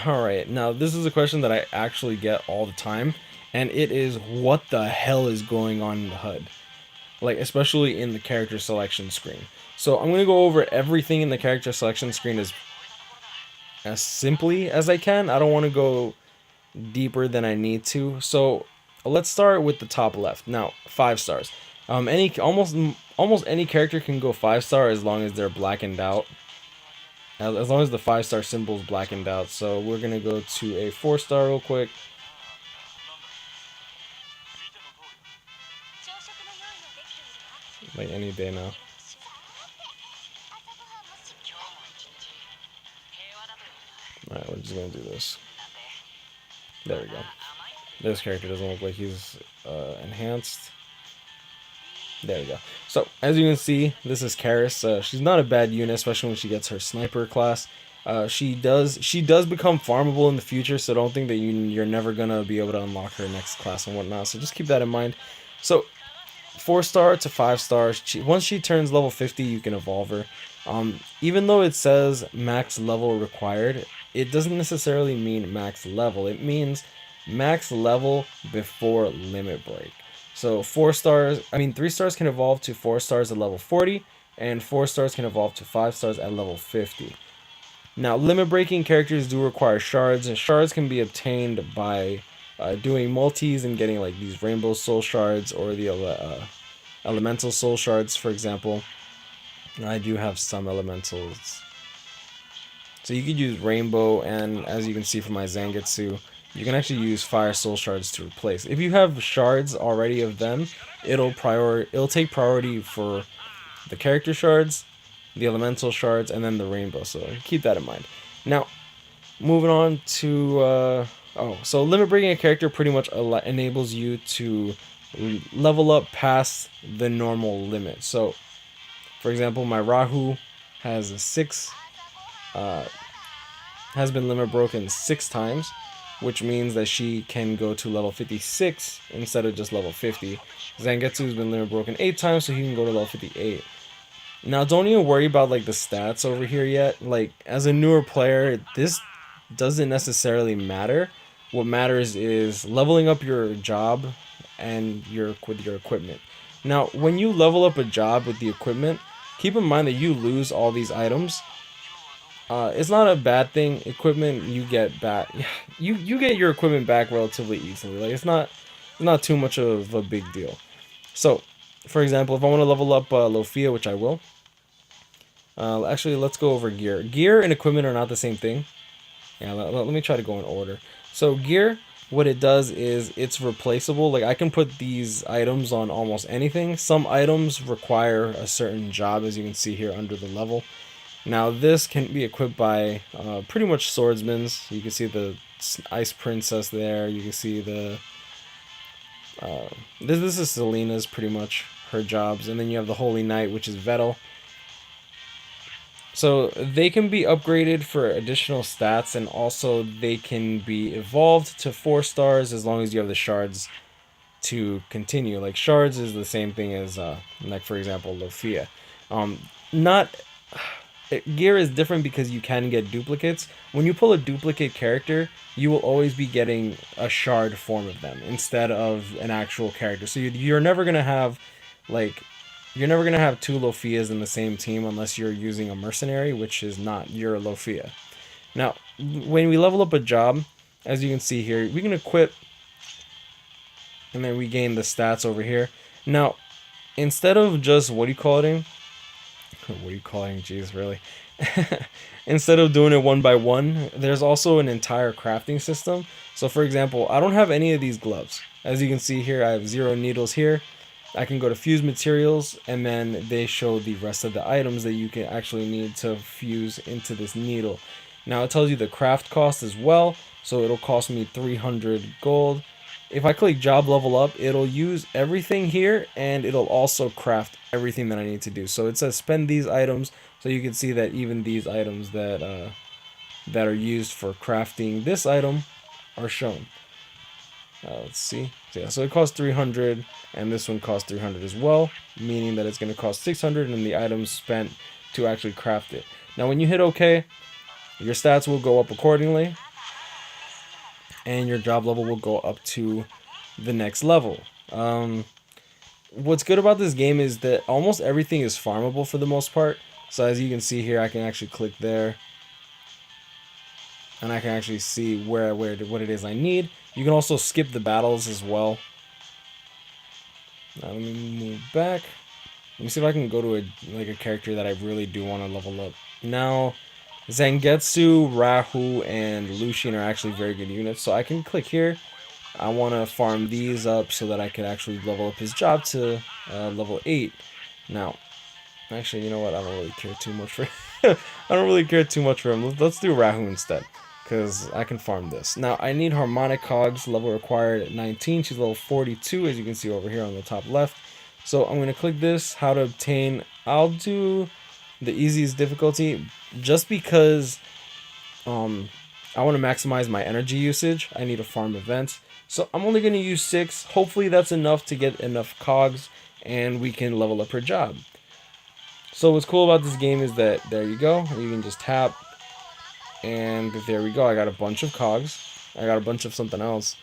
Alright, now this is a question that I actually get all the time, and it is what the hell is going on in the HUD? Like, especially in the character selection screen. So I'm going to go over everything in the character selection screen as simply as I can. I don't want to go deeper than I need to. So let's start with the top left. Now, 5 stars. Any almost any character can go 5 star as long as they're blackened out. As long as the 5 star symbol is blackened out. So we're gonna go to a 4 star real quick. Like any day now. Alright, we're just gonna do this. There we go. This character doesn't look like he's enhanced. There we go. So, as you can see, this is Karis. She's not a bad unit, especially when she gets her sniper class. She does become farmable in the future, so don't think that you're never gonna be able to unlock her next class and whatnot. So just keep that in mind. So 4 star to 5 stars. Once she turns level 50, you can evolve her. Even though it says max level required, it doesn't necessarily mean max level. It means max level before limit break. So 4 stars, I mean 3 stars can evolve to 4 stars at level 40, and 4 stars can evolve to 5 stars at level 50. Now, limit breaking characters do require shards, and shards can be obtained by doing multis and getting like these rainbow soul shards or the elemental soul shards, for example. I do have some elementals. So you could use rainbow, and as you can see from my Zangetsu, you can actually use fire soul shards to replace. If you have shards already of them, it'll take priority for the character shards, the elemental shards, and then the rainbow. So keep that in mind. Now, moving on to so limit breaking a character pretty much enables you to level up past the normal limit. So, for example, my Rahu has has been limit broken 6 times, which means that she can go to level 56 instead of just level 50. Zangetsu's been limit broken 8 times, so he can go to level 58. Now, don't even worry about like the stats over here yet. Like, as a newer player, this doesn't necessarily matter. What matters is leveling up your job and with your equipment. Now, when you level up a job with the equipment, keep in mind that you lose all these items. It's not a bad thing. Equipment you get back, you get your equipment back relatively easily. Like, it's not too much of a big deal. So, for example, if I want to level up Lofia, which I will. Actually, let's go over gear. Gear and equipment are not the same thing. Yeah, let me try to go in order. So gear, what it does is it's replaceable. Like, I can put these items on almost anything. Some items require a certain job, as you can see here under the level. Now, this can be equipped by pretty much swordsmen. You can see the Ice Princess there. You can see the... this is Selena's, pretty much, her jobs. And then you have the Holy Knight, which is Vettel. So they can be upgraded for additional stats, and also they can be evolved to 4 stars as long as you have the shards to continue. Like, shards is the same thing as, like, for example, Lofia. Not... Gear is different because you can get duplicates. When you pull a duplicate character, you will always be getting a shard form of them instead of an actual character. So you're never going to have, like... You're never going to have 2 Lofias in the same team unless you're using a mercenary, which is not your Lofia. Now, when we level up a job, as you can see here, we can equip, and then we gain the stats over here. Now, instead of just, what are you calling? Jeez, really? Instead of doing it one by one, there's also an entire crafting system. So, for example, I don't have any of these gloves. As you can see here, I have 0 needles here. I can go to fuse materials, and then they show the rest of the items that you can actually need to fuse into this needle. Now, it tells you the craft cost as well, so it'll cost me 300 gold. If I click job level up, it'll use everything here, and it'll also craft everything that I need to do. So it says spend these items, so you can see that even these items that are used for crafting this item are shown. Let's see. So, yeah, so it costs 300, and this one costs 300 as well, meaning that it's going to cost 600, and the items spent to actually craft it. Now, when you hit OK, your stats will go up accordingly. and your job level will go up to the next level. What's good about this game is that almost everything is farmable for the most part. So as you can see here, I can actually click there, and I can actually see what it is I need. You can also skip the battles as well. Now let me move back. Let me see if I can go to a character that I really do want to level up. Now, Zangetsu, Rahu, and Lucian are actually very good units, so I can click here. I want to farm these up so that I can actually level up his job to level 8. Now, actually, you know what? I don't really care too much for I don't really care too much for him. Let's do Rahu instead, because I can farm this. Now, I need Harmonic Cogs, level required at 19. She's level 42, as you can see over here on the top left. So I'm going to click this, how to obtain. I'll do the easiest difficulty, just because I want to maximize my energy usage. I need to farm events. So I'm only going to use 6. Hopefully that's enough to get enough cogs, and we can level up her job. So what's cool about this game is that, there you go, you can just tap, and there we go. I got a bunch of cogs. I got a bunch of something else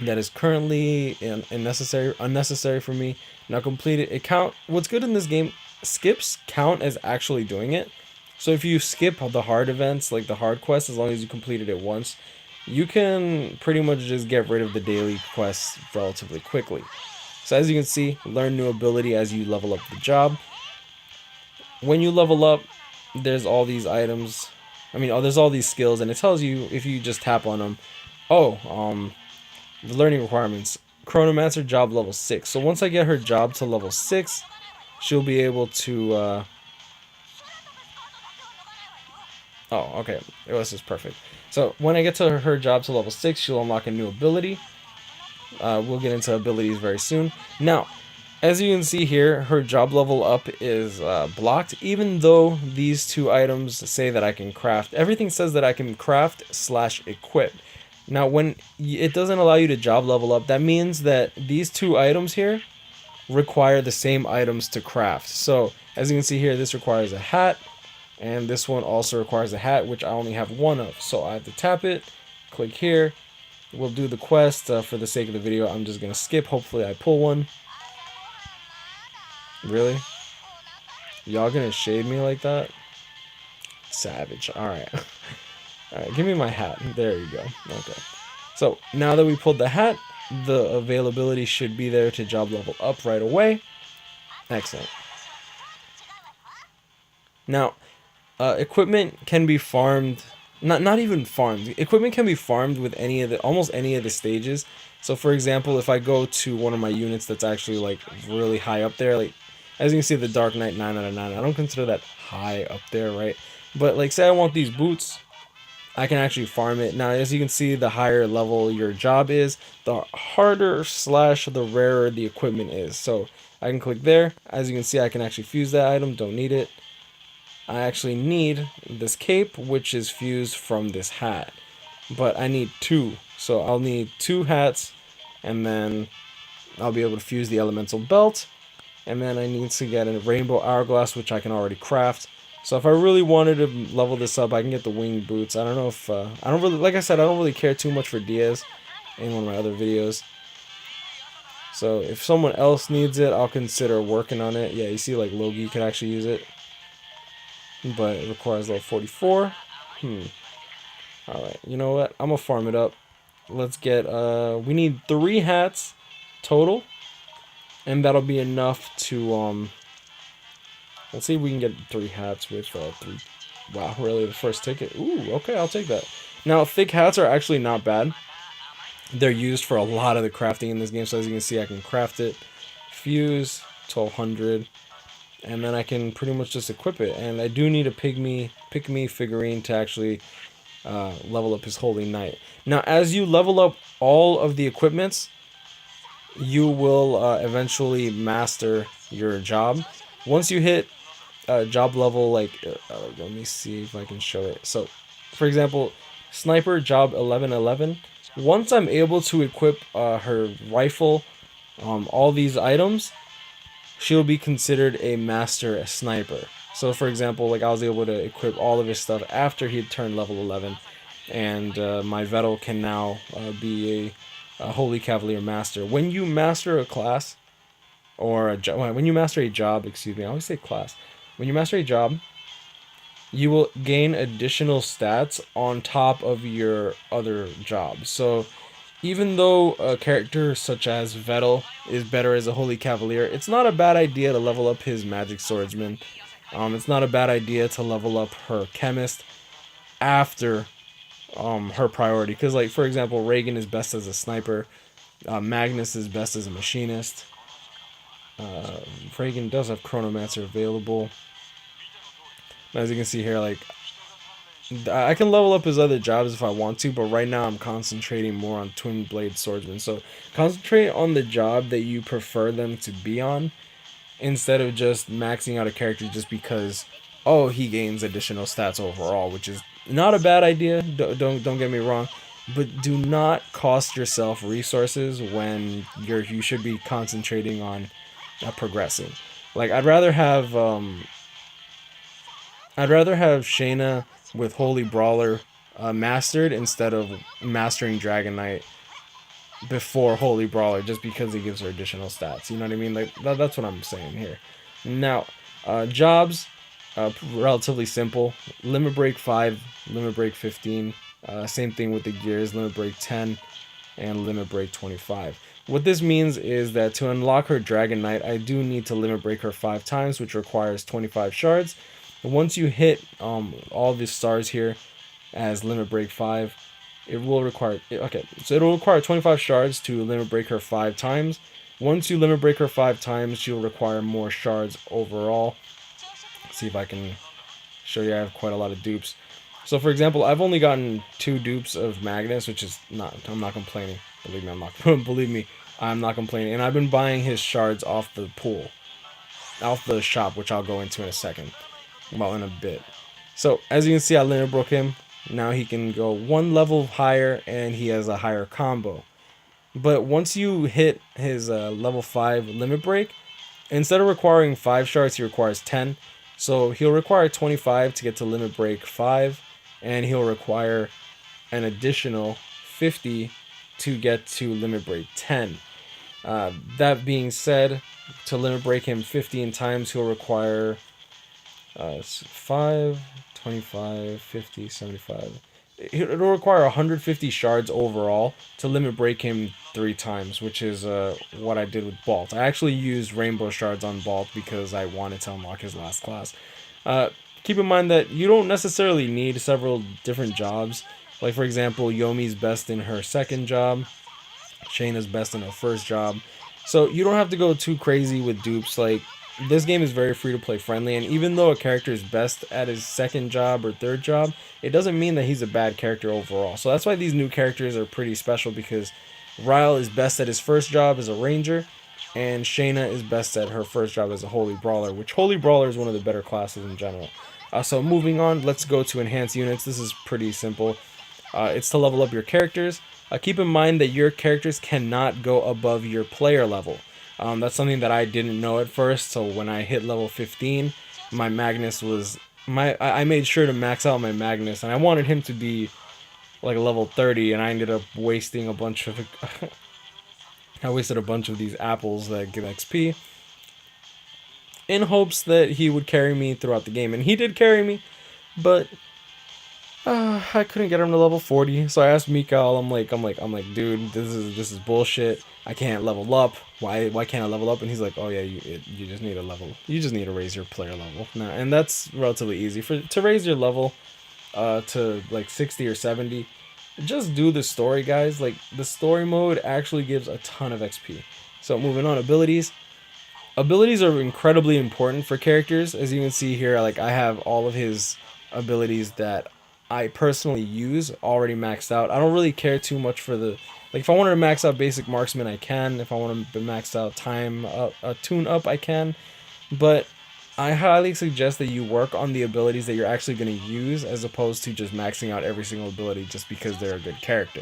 that is currently unnecessary for me. Now completed. It count. What's good in this game, skips count as actually doing it. So if you skip the hard events, like the hard quests, as long as you completed it once, you can pretty much just get rid of the daily quests relatively quickly. So as you can see, learn new ability as you level up the job. When you level up, there's all these items. There's all these skills, and it tells you if you just tap on them. The learning requirements. Chronomancer job level 6. So once I get her job to level 6, she'll be able to okay. This is perfect. So when I get to her job to level 6, she'll unlock a new ability. We'll get into abilities very soon. Now, as you can see here, her job level up is blocked, even though these two items say that I can craft. Everything says that I can craft / equip. Now, when it doesn't allow you to job level up, that means that these two items here require the same items to craft. So, as you can see here, this requires a hat, and this one also requires a hat, which I only have one of. So I have to tap it, click here. We'll do the quest. For the sake of the video, I'm just going to skip. Hopefully I pull one. Really? Y'all gonna shade me like that? Savage. Alright. Alright, give me my hat. There you go. Okay. So, now that we pulled the hat, the availability should be there to job level up right away. Excellent. Now, equipment can be farmed. Not even farmed. Equipment can be farmed with almost any of the stages. So, for example, if I go to one of my units that's actually like really high up there, like as you can see, the Dark Knight 9 out of 9. I don't consider that high up there, right? But like, say I want these boots, I can actually farm it. Now, as you can see, the higher level your job is, the harder / the rarer the equipment is. So I can click there. As you can see, I can actually fuse that item. Don't need it. I actually need this cape, which is fused from this hat. But I need 2. So I'll need 2 hats, and then I'll be able to fuse the elemental belt. And then I need to get a rainbow hourglass, which I can already craft. So if I really wanted to level this up, I can get the winged boots. I don't know if I don't really, like I said, I don't really care too much for Diaz in one of my other videos. So if someone else needs it, I'll consider working on it. Yeah, you see, like Logi could actually use it, but it requires level 44. All right, you know what? I'm gonna farm it up. Let's get we need 3 hats total. And that'll be enough to, let's see if we can get 3 hats with 3. Wow, really, the first ticket? Ooh, okay, I'll take that. Now, thick hats are actually not bad. They're used for a lot of the crafting in this game. So as you can see, I can craft it, fuse, 1200, and then I can pretty much just equip it. And I do need a pick me figurine to actually level up his Holy Knight. Now, as you level up all of the equipments, you will eventually master your job. Once you hit job level, like, let me see if I can show it. So, for example, Sniper job 1111. Once I'm able to equip her rifle, all these items, she'll be considered a master sniper. So, for example, like I was able to equip all of his stuff after he turned level 11. and my Vettel can now be a Holy Cavalier Master. When you master a class, or when you master a job, excuse me, I always say class. When you master a job, you will gain additional stats on top of your other jobs. So even though a character such as Vettel is better as a Holy Cavalier, it's not a bad idea to level up his Magic Swordsman. It's not a bad idea to level up her Chemist after her priority. Because, like, for example, Reagan is best as a sniper. Magnus is best as a machinist. Reagan does have Chronomancer available. As you can see here, like, I can level up his other jobs if I want to, but right now I'm concentrating more on Twin Blade Swordsman. So concentrate on the job that you prefer them to be on, instead of just maxing out a character just because, oh, he gains additional stats overall, which is not a bad idea. Don't get me wrong, but do not cost yourself resources when you should be concentrating on progressing. Like, I'd rather have Shayna with Holy Brawler mastered instead of mastering Dragon Knight before Holy Brawler, just because it gives her additional stats. You know what I mean? Like, that's what I'm saying here. Now, jobs, relatively simple. Limit Break 5, Limit Break 15. Same thing with the gears, Limit Break 10 and Limit Break 25. What this means is that to unlock her Dragon Knight, I do need to Limit Break her 5 times, which requires 25 shards. Once you hit all the stars here as Limit Break 5, it will require, okay, so it'll require 25 shards to Limit Break her 5 times. Once you Limit Break her 5 times, she'll require more shards overall. Let's see if I can show you. I have quite a lot of dupes. So for example, I've only gotten 2 dupes of Magnus, which is not, I'm not complaining. Believe me, I'm not complaining. And I've been buying his shards off the pool, off the shop, which I'll go into in a second. Well, in a bit. So as you can see, I limit broke him. Now he can go 1 level higher and he has a higher combo. But once you hit his level 5 limit break, instead of requiring 5 shards, he requires 10. So he'll require 25 to get to limit break 5, and he'll require an additional 50 to get to limit break 10. That being said, to limit break him 15 times, he'll require 5, 25, 50, 75. It'll require 150 shards overall to limit break him 3 times, which is what I did with Balt. I actually used rainbow shards on Balt because I wanted to unlock his last class. Keep in mind that you don't necessarily need several different jobs. Like, for example, Yomi's best in her 2nd job. Shayna's best in her 1st job. So you don't have to go too crazy with dupes. Like, this game is very free-to-play friendly, and even though a character is best at his 2nd job or 3rd job, it doesn't mean that he's a bad character overall. So that's why these new characters are pretty special, because Ryle is best at his 1st job as a ranger, and Shayna is best at her 1st job as a Holy Brawler, which Holy Brawler is one of the better classes in general. So moving on, let's go to enhanced units. This is pretty simple. It's to level up your characters. Keep in mind that your characters cannot go above your player level. That's something that I didn't know at first, so when I hit level 15, my Magnus was... I made sure to max out my Magnus, and I wanted him to be like level 30, and I ended up wasting a bunch of... I wasted a bunch of these apples that give XP, in hopes that he would carry me throughout the game, and he did carry me, but... I couldn't get him to level 40, so I asked Mikael. I'm like, dude, this is bullshit. I can't level up. Why can't I level up? And he's like, oh yeah, you just need a level. You just need to raise your player level. Nah, and that's relatively easy to raise your level, to like 60 or 70. Just do the story, guys. Like, the story mode actually gives a ton of XP. So moving on, abilities. Abilities are incredibly important for characters. As you can see here, like, I have all of his abilities that I personally use already maxed out. I don't really care too much for the... Like, if I wanted to max out basic marksman, I can. If I want to max out time tune up, I can. But I highly suggest that you work on the abilities that you're actually going to use, as opposed to just maxing out every single ability just because they're a good character.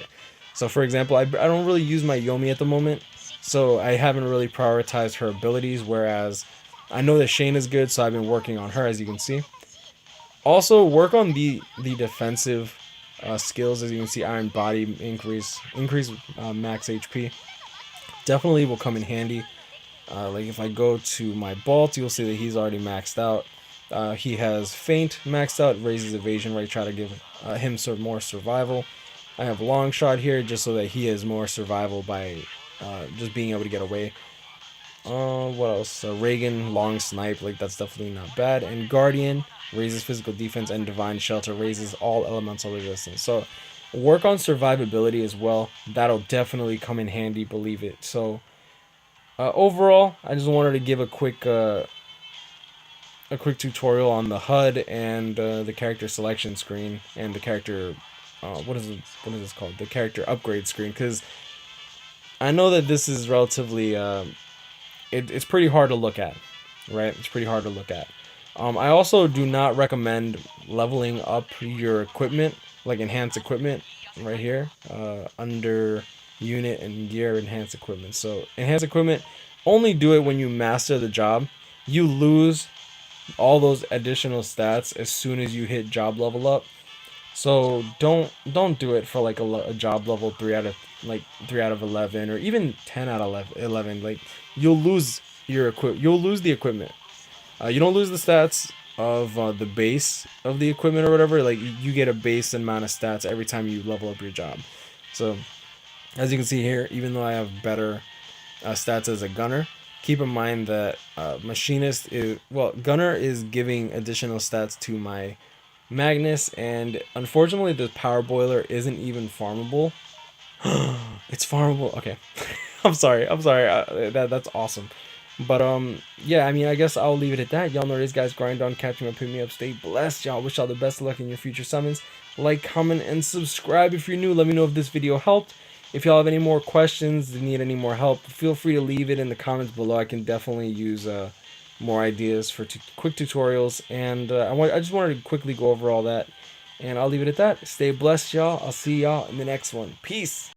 So, for example, I don't really use my Yomi at the moment, so I haven't really prioritized her abilities, whereas I know that Shane is good, so I've been working on her, as you can see. Also, work on the defensive skills. As you can see, Iron Body increase max HP. Definitely will come in handy. Like if I go to my Bolt, you'll see that he's already maxed out. He has Feint maxed out, raises evasion, right? Try to give him some more survival. I have Long Shot here just so that he has more survival by just being able to get away. What else? Reagan, Long Snipe, like that's definitely not bad. And Guardian raises physical defense, and Divine Shelter raises all elemental resistance. So work on survivability as well. That'll definitely come in handy, believe it. So overall, I just wanted to give a quick tutorial on the HUD and the character selection screen and the character what is this called? The character upgrade screen, because I know that this is relatively it's pretty hard to look at, right? It's pretty hard to look at. I also do not recommend leveling up your equipment, like enhanced equipment, right here, under unit and gear, enhanced equipment. So enhanced equipment, only do it when you master the job. You lose all those additional stats as soon as you hit job level up. So don't do it for like a job level 3 out of 11 or even 10 out of 11. Like you'll lose you'll lose the equipment. You don't lose the stats of the base of the equipment or whatever. Like you get a base amount of stats every time you level up your job. So as you can see here, even though I have better stats as a gunner, keep in mind that gunner is giving additional stats to my Magnus, and unfortunately the power boiler isn't even farmable. It's farmable. Okay. I'm sorry. That's awesome. But yeah, I mean, I guess I'll leave it at that. Y'all know this, guys. Grind on, catch me up, pick me up, stay blessed. Y'all, wish y'all the best of luck in your future summons. Like, comment, and subscribe if you're new. Let me know if this video helped. If y'all have any more questions, need any more help, feel free to leave it in the comments below. I can definitely use more ideas for quick tutorials, and I just wanted to quickly go over all that, and I'll leave it at that. Stay blessed, y'all. I'll see y'all in the next one. Peace.